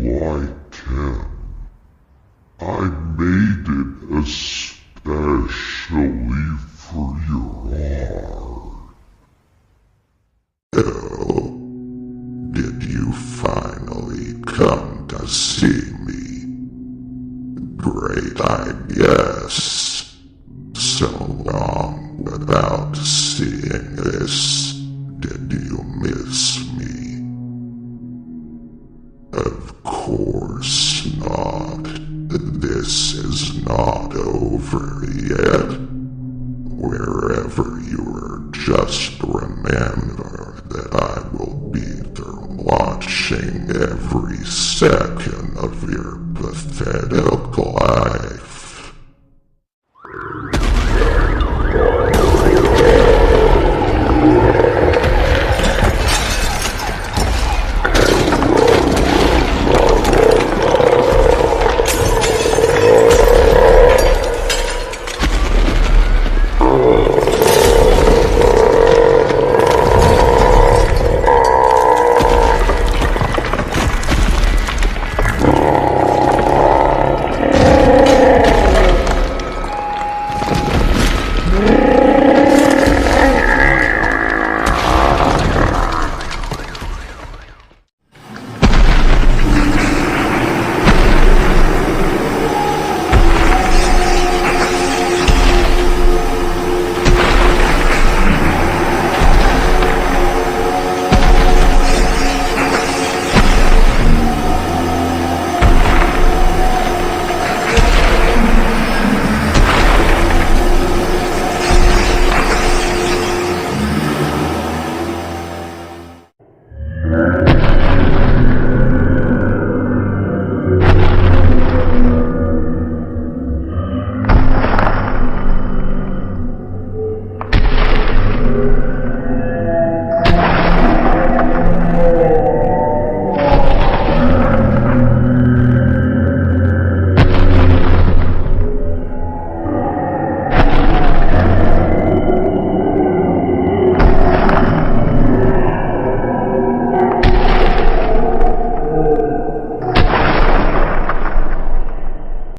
I can. I made it especially for your heart. Oh, did you finally come to see me? Great, I guess. So long without seeing this. Did you miss me? Of course not. This is not over yet. Wherever you are, just remember that I will be there watching every second of your pathetic life.